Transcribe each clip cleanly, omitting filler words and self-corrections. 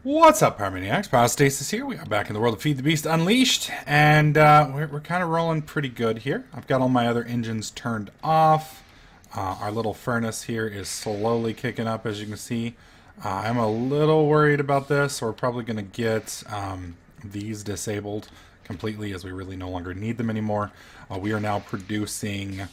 What's up, Pyromaniacs? Pyrostasis here. We are back in the world of Feed the Beast Unleashed, and we're kind of rolling pretty good here. I've got all my other engines turned off. Our little furnace here is slowly kicking up, as you can see. I'm a little worried about this, so we're probably going to get these disabled completely, as we really no longer need them anymore. We are now producing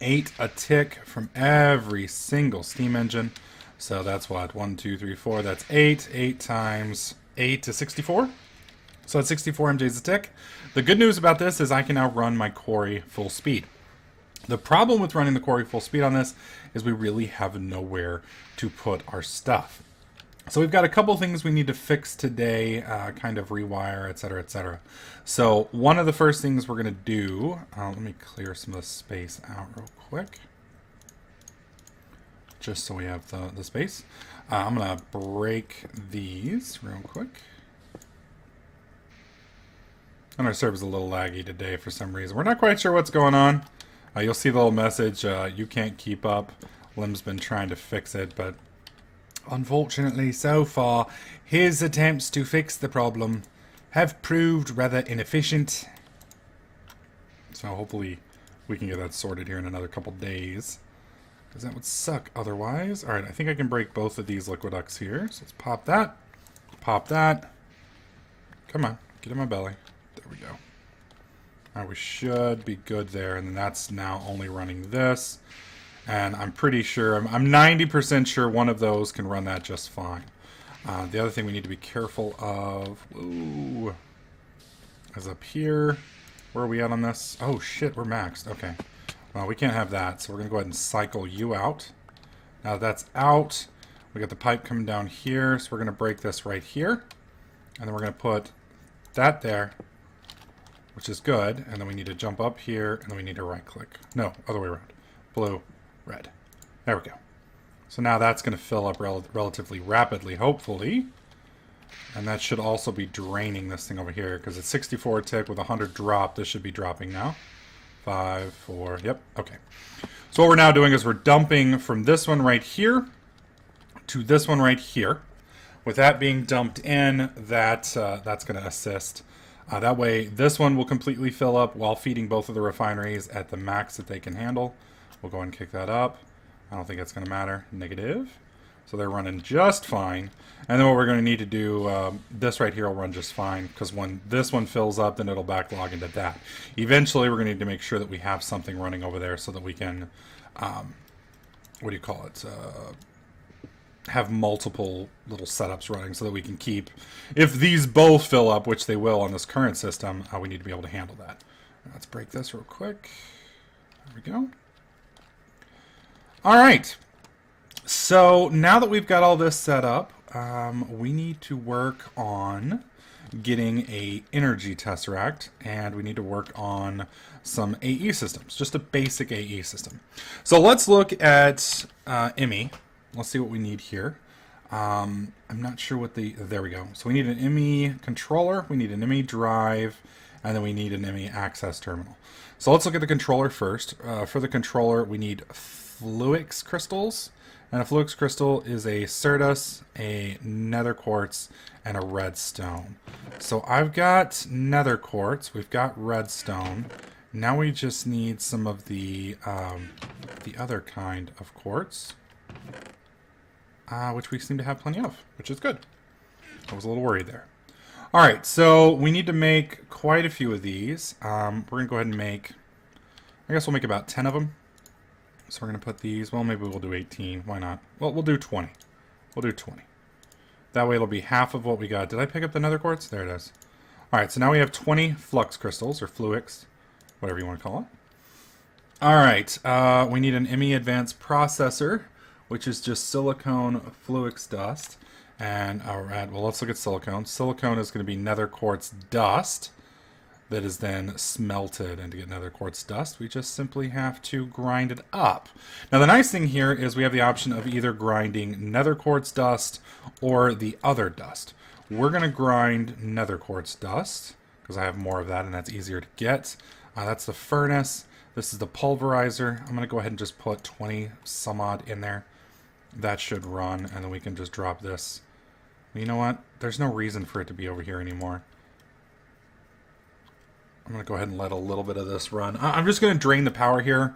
8 a tick from every single steam engine. So that's what? 1, 2, 3, 4. That's 8. 8 times 8 is 64. So that's 64 MJs a tick. The good news about this is I can now run my quarry full speed. The problem with running the quarry full speed on this is we really have nowhere to put our stuff. So we've got a couple things we need to fix today, kind of rewire, etc., etc. So one of the first things we're going to do, let me clear some of the space out real quick, just so we have the space. I'm going to break these real quick. And our server's a little laggy today for some reason. We're not quite sure what's going on. You'll see the little message, you can't keep up. Lim's been trying to fix it, but unfortunately, so far, his attempts to fix the problem have proved rather inefficient. So hopefully we can get that sorted here in another couple days, because that would suck otherwise. Alright, I think I can break both of these liquiducts here. So let's pop that. Pop that. Come on, get in my belly. There we go. Alright, we should be good there. And then that's now only running this. And I'm pretty sure, I'm 90% sure one of those can run that just fine. The other thing we need to be careful of, ooh, is up here. Where are we at on this? Oh shit, we're maxed. Okay. Well, we can't have that, so we're going to go ahead and cycle you out. Now that that's out, we got the pipe coming down here, so we're going to break this right here. And then we're going to put that there, which is good. And then we need to jump up here, and then we need to right click. No, other way around. Blue, red. There we go. So now that's going to fill up relatively rapidly, hopefully. And that should also be draining this thing over here, because it's 64 tick with 100 drop. This should be dropping now. 5, 4, yep, okay. So what we're now doing is we're dumping from this one right here to this one right here. With that being dumped in, that's going to assist. That way, this one will completely fill up while feeding both of the refineries at the max that they can handle. We'll go ahead and kick that up. I don't think it's going to matter. Negative. So they're running just fine. And then what we're going to need to do, this right here will run just fine, because when this one fills up, then it'll backlog into that. Eventually, we're going to need to make sure that we have something running over there so that we can, what do you call it, have multiple little setups running so that we can keep, if these both fill up, which they will on this current system, we need to be able to handle that. Let's break this real quick. There we go. All right. So now that we've got all this set up, we need to work on getting a energy tesseract, and we need to work on some AE systems, just a basic AE system. So let's look at ME. Let's see what we need here. I'm not sure what there we go. So we need an ME controller, we need an ME drive, and then we need an ME access terminal. So let's look at the controller first. For the controller, we need Fluix crystals. And a Fluix crystal is a Certus, a nether quartz, and a redstone. So I've got nether quartz, we've got redstone. Now we just need some of the other kind of quartz, which we seem to have plenty of, which is good. I was a little worried there. All right, so we need to make quite a few of these. We're going to go ahead and make, I guess we'll make about 10 of them. So we're going to put these, well, maybe we'll do 18. Why not? Well, we'll do 20. We'll do 20. That way it'll be half of what we got. Did I pick up the nether quartz? There it is. All right, so now we have 20 flux crystals, or fluix, whatever you want to call it. All right, we need an ME advanced processor, which is just silicone fluix dust. And, all right, well, let's look at silicone. Silicone is going to be nether quartz dust that is then smelted, and to get nether quartz dust, we just simply have to grind it up. Now the nice thing here is we have the option of either grinding nether quartz dust or the other dust. We're going to grind nether quartz dust because I have more of that and that's easier to get. That's the furnace. This is the pulverizer. I'm going to go ahead and just put 20 some odd in there. That should run, and then we can just drop this You know what? There's no reason for it to be over here anymore. I'm going to go ahead and let a little bit of this run. I'm just going to drain the power here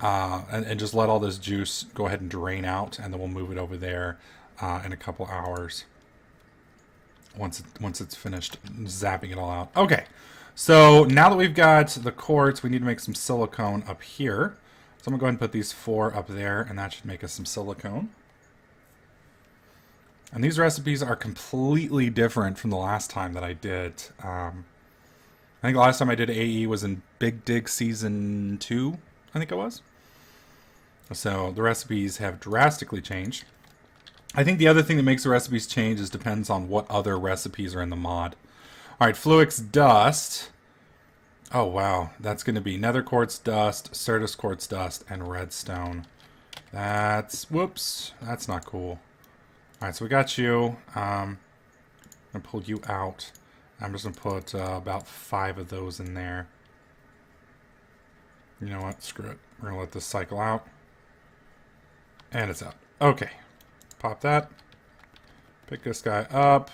and just let all this juice go ahead and drain out, and then we'll move it over there in a couple hours once it's finished zapping it all out. Okay, so now that we've got the quartz, we need to make some silicone up here. So I'm going to go ahead and put these 4 up there, and that should make us some silicone. And these recipes are completely different from the last time that I did. I think the last time I did AE was in Big Dig Season 2, I think it was. So the recipes have drastically changed. I think the other thing that makes the recipes change is depends on what other recipes are in the mod. Alright, Fluix Dust. Oh wow, that's going to be Nether Quartz Dust, Certus Quartz Dust, and Redstone. That's, whoops, that's not cool. Alright, so we got you. I'm going to pull you out. I'm just going to put about 5 of those in there. You know what? Screw it. We're going to let this cycle out. And it's out. Okay. Pop that. Pick this guy up.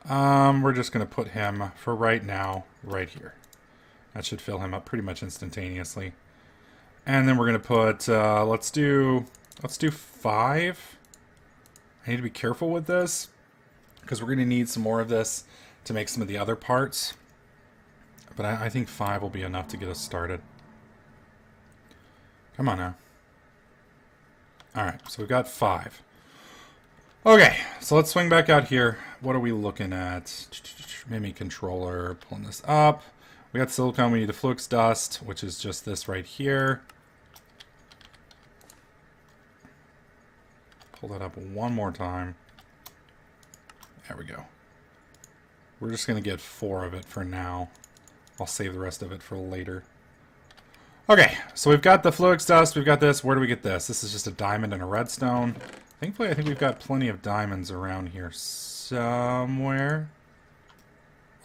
We're just going to put him, for right now, right here. That should fill him up pretty much instantaneously. And then we're going to put, let's do 5. I need to be careful with this, because we're going to need some more of this to make some of the other parts. But I think 5 will be enough to get us started. Come on now. Alright, so we've got 5. Okay, so let's swing back out here. What are we looking at? Maybe controller, pulling this up. We got silicone, we need the Fluix Dust, which is just this right here. Pull that up one more time. There we go. We're just going to get 4 of it for now. I'll save the rest of it for later. Okay, so we've got the Fluix Dust, we've got this. Where do we get this? This is just a diamond and a redstone. Thankfully, I think we've got plenty of diamonds around here somewhere.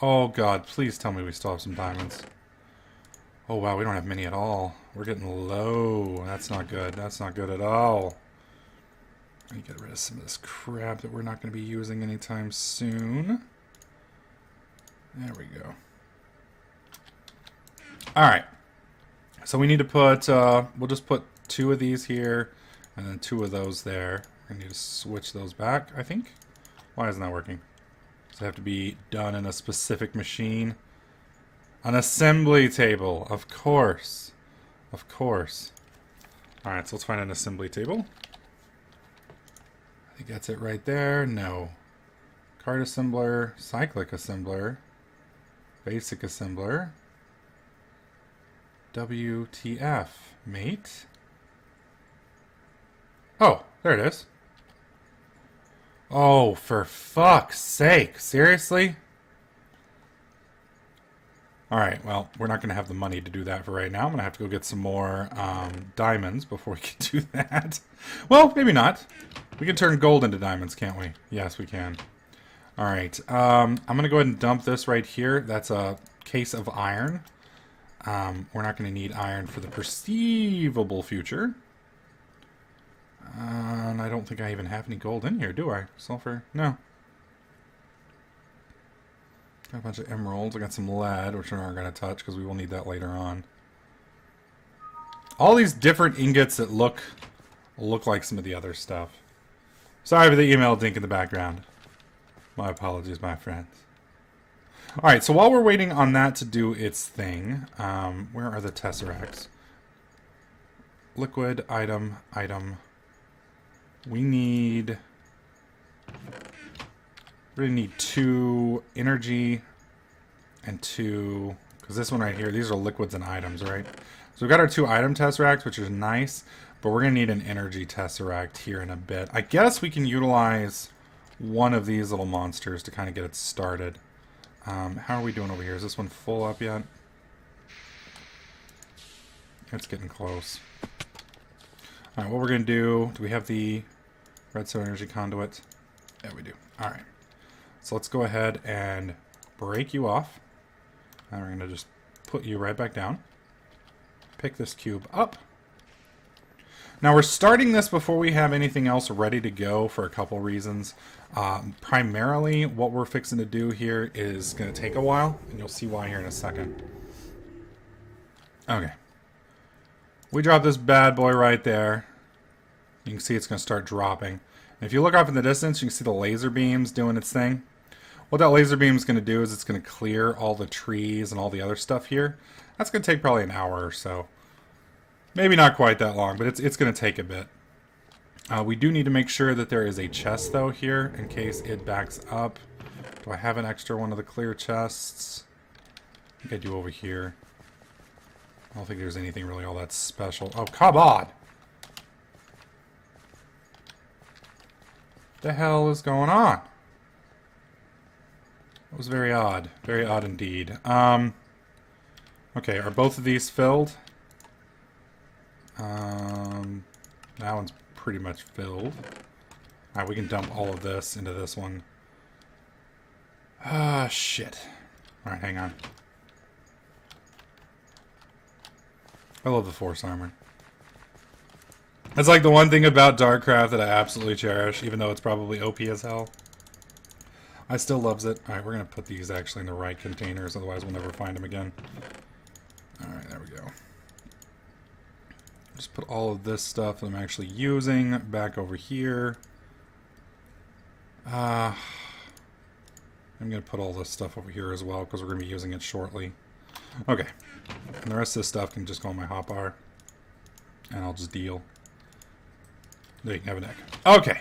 Oh god, please tell me we still have some diamonds. Oh wow, we don't have many at all. We're getting low. That's not good. That's not good at all. I need to get rid of some of this crap that we're not going to be using anytime soon. There we go. Alright. So we need to put, we'll just put 2 of these here, and then 2 of those there. We're going to need to switch those back, I think. Why isn't that working? Does it have to be done in a specific machine? An assembly table, of course. Of course. Alright, so let's find an assembly table. I think that's it right there. No. Card assembler, cyclic assembler, basic assembler. WTF, mate? Oh, there it is. Oh, for fuck's sake. Seriously? Alright, well, we're not going to have the money to do that for right now. I'm going to have to go get some more diamonds before we can do that. Well, maybe not. We can turn gold into diamonds, can't we? Yes, we can. Alright, I'm going to go ahead and dump this right here. That's a case of iron. We're not going to need iron for the perceivable future. And I don't think I even have any gold in here, do I? Sulfur? No. Got a bunch of emeralds. I got some lead, which we're not going to touch because we will need that later on. All these different ingots that look like some of the other stuff. Sorry for the email dink in the background. My apologies, my friends. Alright, so while we're waiting on that to do its thing, where are the tesseracts? Liquid, item. We really need 2 energy and 2, because this one right here, these are liquids and items, right? So we've got our 2 item tesseracts, which is nice, but we're going to need an energy tesseract here in a bit. I guess we can utilize one of these little monsters to kind of get it started. How are we doing over here? Is this one full up yet? It's getting close. Alright, what we're going to do we have the redstone energy conduit? Yeah, we do. Alright. So let's go ahead and break you off. And we're going to just put you right back down. Pick this cube up. Now we're starting this before we have anything else ready to go for a couple reasons. Primarily, what we're fixing to do here is going to take a while, and you'll see why here in a second. Okay. We drop this bad boy right there. You can see it's going to start dropping. And if you look off in the distance, you can see the laser beams doing its thing. What that laser beam is going to do is it's going to clear all the trees and all the other stuff here. That's going to take probably an hour or so. Maybe not quite that long, but it's going to take a bit. We do need to make sure that there is a chest, though, here, in case it backs up. Do I have an extra one of the clear chests? I think I do over here. I don't think there's anything really all that special. Oh, come on! What the hell is going on? That was very odd. Very odd indeed. Okay, are both of these filled? That one's pretty much filled. Alright, we can dump all of this into this one. Ah, shit. Alright, hang on. I love the force armor. It's like the one thing about Darkcraft that I absolutely cherish, even though it's probably OP as hell. I still loves it. Alright, we're going to put these actually in the right containers, otherwise we'll never find them again. Alright, there we go. Just put all of this stuff that I'm actually using back over here. I'm going to put all this stuff over here as well, because we're going to be using it shortly. Okay. And the rest of this stuff can just go on my hotbar. And I'll just deal. There you can have a deck. Okay.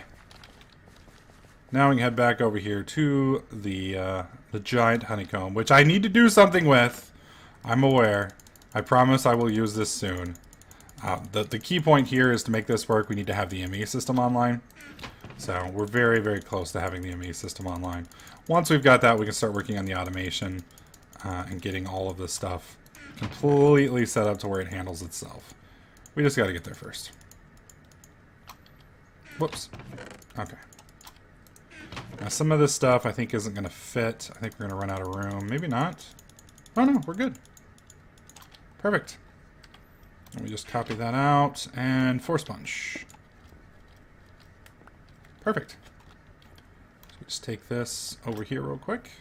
Now we can head back over here to the giant honeycomb, which I need to do something with. I'm aware. I promise I will use this soon. The key point here is to make this work, we need to have the ME system online. So we're very, very close to having the ME system online. Once we've got that, we can start working on the automation and getting all of this stuff completely set up to where it handles itself. We just got to get there first. Whoops. Okay. Now some of this stuff I think isn't going to fit. I think we're going to run out of room. Maybe not. Oh no, we're good. Perfect. Let me just copy that out and force punch. Perfect. So just take this over here real quick.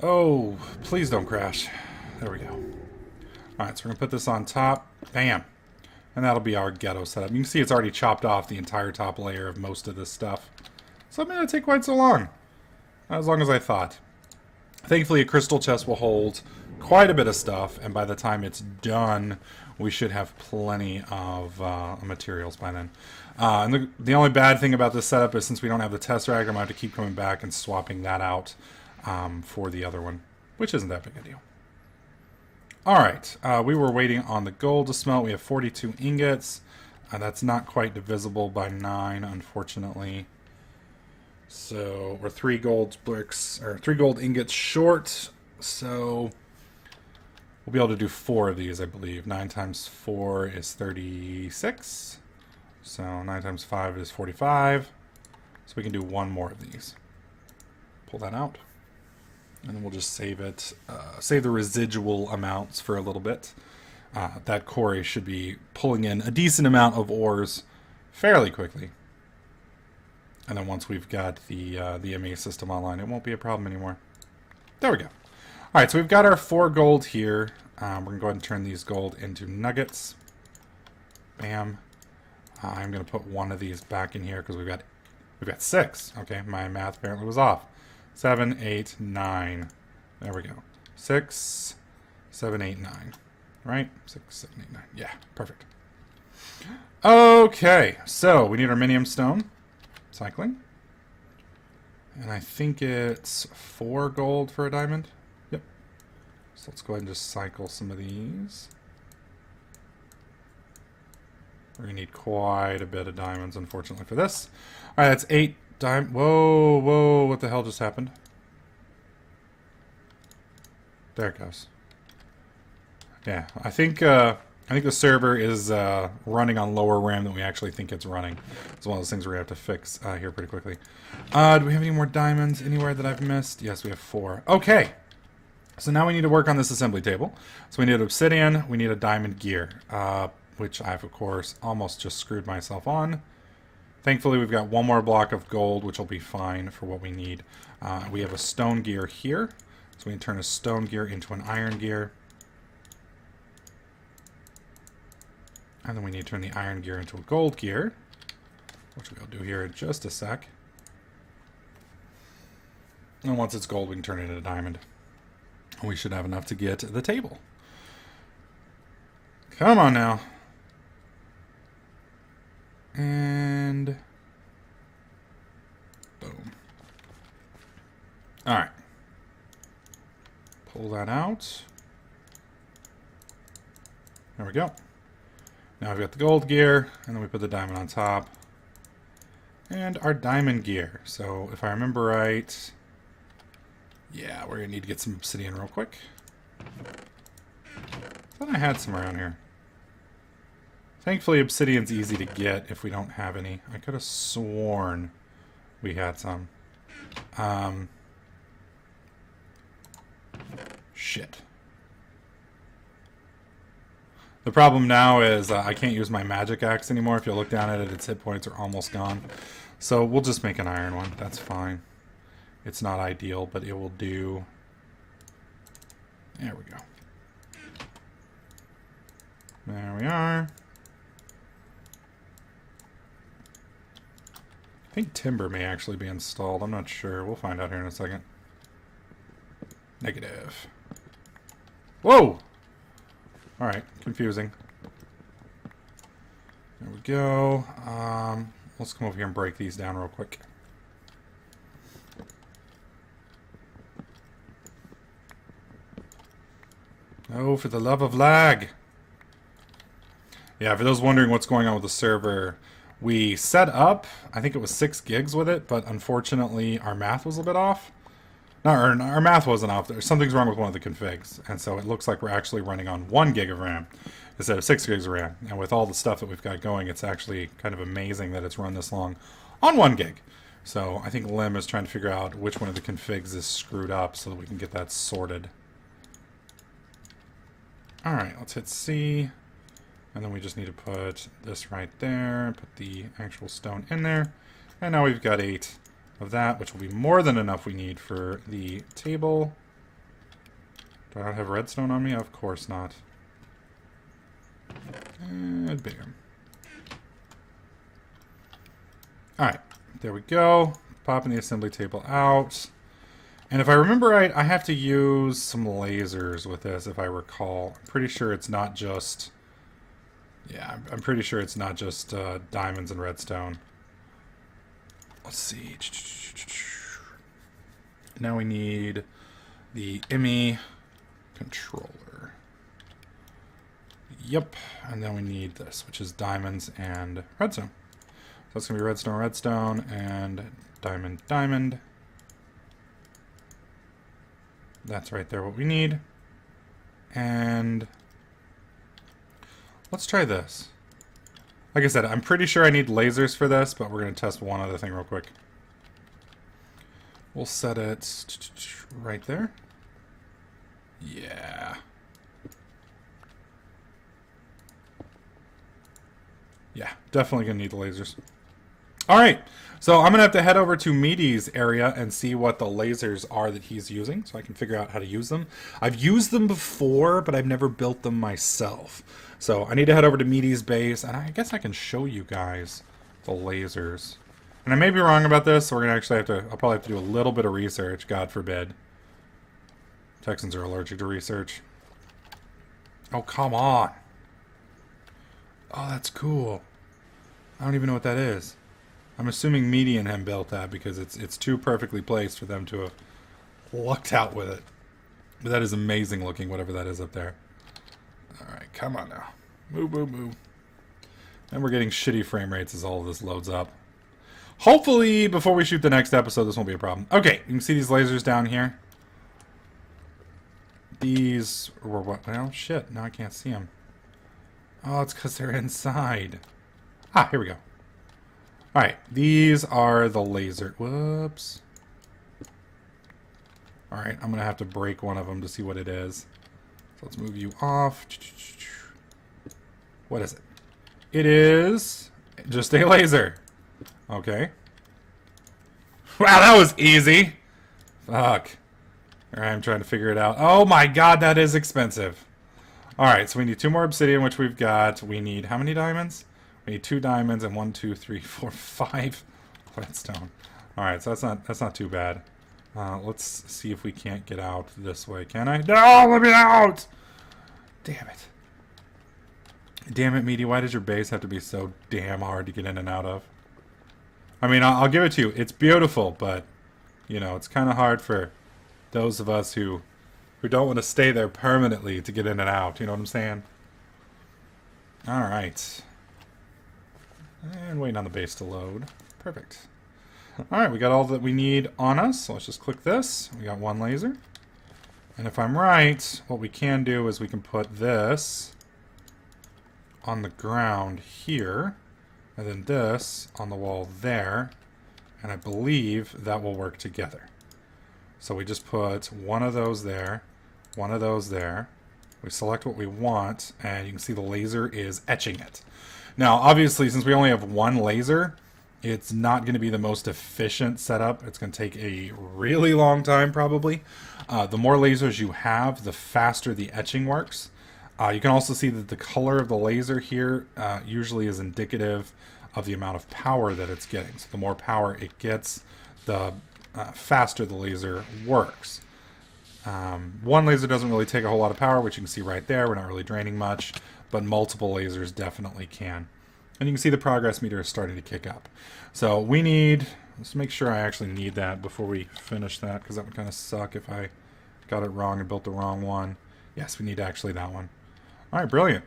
Oh, please don't crash. There we go. Alright, so we're going to put this on top. Bam. And that'll be our ghetto setup. You can see it's already chopped off the entire top layer of most of this stuff. So it may not take quite so long. Not as long as I thought. Thankfully, a crystal chest will hold quite a bit of stuff, and by the time it's done, we should have plenty of materials by then. And the only bad thing about this setup is since we don't have the test rack, I'm going to have to keep coming back and swapping that out for the other one, which isn't that big a deal. Alright, we were waiting on the gold to smelt. We have 42 ingots. That's not quite divisible by 9, unfortunately. So we're 3 gold bricks, or 3 gold ingots short. So we'll be able to do 4 of these, I believe. 9 times 4 is 36. So 9 times 5 is 45. So we can do 1 more of these. Pull that out. And then we'll just save it, save the residual amounts for a little bit. That quarry should be pulling in a decent amount of ores fairly quickly. And then once we've got the ME system online, it won't be a problem anymore. There we go. Alright, so we've got our 4 gold here. We're going to go ahead and turn these gold into nuggets. Bam. I'm going to put 1 of these back in here because we've got 6. Okay, my math apparently was off. 7, 8, 9. There we go. 6, 7, 8, 9. Right? 6, 7, 8, 9. Yeah, perfect. Okay, so we need our minium stone. Cycling. And I think it's 4 gold for a diamond. Yep. So let's go ahead and just cycle some of these. We're going to need quite a bit of diamonds, unfortunately, for this. Alright, that's 8 diamond. Whoa, whoa, what the hell just happened? There it goes. Yeah, I think the server is running on lower RAM than we actually think it's running. It's one of those things we're going to have to fix here pretty quickly. Do we have any more diamonds anywhere that I've missed? Yes, we have 4. Okay. So now we need to work on this assembly table. So we need obsidian, we need a diamond gear, which I've, of course, almost just screwed myself on. Thankfully, we've got one more block of gold, which will be fine for what we need. We have a stone gear here, so we can turn a stone gear into an iron gear. And then we need to turn the iron gear into a gold gear, which we'll do here in just a sec. And once it's gold, we can turn it into a diamond. And we should have enough to get the table. Come on now. And boom. All right. Pull that out. There we go. Now we've got the gold gear, and then we put the diamond on top. And our diamond gear. So if I remember right, yeah, we're going to need to get some obsidian real quick. I thought I had some around here. Thankfully, obsidian's easy to get if we don't have any. I could have sworn we had some. Shit. The problem now is I can't use my magic axe anymore. If you look down at it, its hit points are almost gone. So we'll just make an iron one. That's fine. It's not ideal, but it will do. There we go. There we are. I think timber may actually be installed. I'm not sure. We'll find out here in a second. Negative. Whoa! Alright, confusing. There we go. Let's come over here and break these down real quick. Oh, for the love of lag! Yeah, for those wondering what's going on with the server, we set up, I think it was 6 gigs with it, but unfortunately our math was a bit off. No, our math wasn't off. Something's wrong with one of the configs, and so it looks like we're actually running on 1 gig of RAM instead of 6 gigs of RAM. And with all the stuff that we've got going, it's actually kind of amazing that it's run this long on 1 gig. So I think Lim is trying to figure out which one of the configs is screwed up so that we can get that sorted. Alright, let's hit C. And then we just need to put this right there, put the actual stone in there. And now we've got 8 of that, which will be more than enough we need for the table. Do I not have redstone on me? Of course not. And bam. Alright, there we go. Popping the assembly table out. And if I remember right, I have to use some lasers with this, if I recall. I'm pretty sure it's not just... Yeah, I'm pretty sure it's not just diamonds and redstone. Let's see. Now we need the IMI controller. Yep. And then we need this, which is diamonds and redstone. So that's going to be redstone, redstone, and diamond, diamond. That's right there what we need. And let's try this. Like I said, I'm pretty sure I need lasers for this, but we're going to test one other thing real quick. We'll set it right there. Yeah. Yeah, definitely going to need the lasers. Alright, so I'm going to have to head over to Meaty's area and see what the lasers are that he's using, so I can figure out how to use them. I've used them before, but I've never built them myself. So I need to head over to Meaty's base, and I guess I can show you guys the lasers. And I may be wrong about this, so we're going to actually have to, I'll probably have to do a little bit of research, God forbid. Texans are allergic to research. Oh, come on. Oh, that's cool. I don't even know what that is. I'm assuming Meaty and him built that because it's too perfectly placed for them to have lucked out with it. But that is amazing looking, whatever that is up there. Alright, come on now. Move, move, move. And we're getting shitty frame rates as all of this loads up. Hopefully, before we shoot the next episode, this won't be a problem. Okay, you can see these lasers down here. These were what? Well, shit, now I can't see them. Oh, it's because they're inside. Ah, here we go. Alright, these are the laser... Whoops. Alright, I'm going to have to break one of them to see what it is. So let's move you off. What is it? It is just a laser. Okay. Wow, that was easy. Fuck. Alright, I'm trying to figure it out. Oh my god, that is expensive. Alright, so we need 2 more obsidian, which we've got. We need how many diamonds? We need 2 diamonds and 1, 2, 3, 4, 5 redstone. Alright, so that's not too bad. Let's see if we can't get out this way. Can I? No, let me out! Damn it. Damn it, Meaty. Why does your base have to be so damn hard to get in and out of? I mean, I'll give it to you. It's beautiful, but, you know, it's kind of hard for those of us who don't want to stay there permanently to get in and out. You know what I'm saying? Alright. And waiting on the base to load. Perfect. Alright, we got all that we need on us. So let's just click this. We got 1 laser. And if I'm right, what we can do is we can put this on the ground here. And then this on the wall there. And I believe that will work together. So we just put one of those there. One of those there. We select what we want. And you can see the laser is etching it. Now, obviously, since we only have 1 laser, it's not going to be the most efficient setup. It's going to take a really long time, probably. The more lasers you have, the faster the etching works. You can also see that the color of the laser here usually is indicative of the amount of power that it's getting. So the more power it gets, the faster the laser works. 1 laser doesn't really take a whole lot of power, which you can see right there. We're not really draining much, but multiple lasers definitely can. And you can see the progress meter is starting to kick up. So we need, let's make sure I actually need that before we finish that, because that would kind of suck if I got it wrong and built the wrong one. Yes, we need actually that one. All right, brilliant.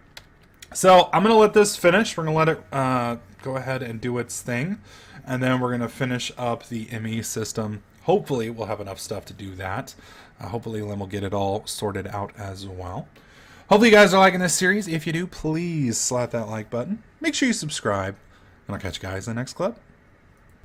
So I'm going to let this finish. We're going to let it go ahead and do its thing. And then we're going to finish up the ME system. Hopefully we'll have enough stuff to do that. Hopefully Lim will get it all sorted out as well. Hopefully you guys are liking this series. If you do, please slap that like button. Make sure you subscribe. And I'll catch you guys in the next clip.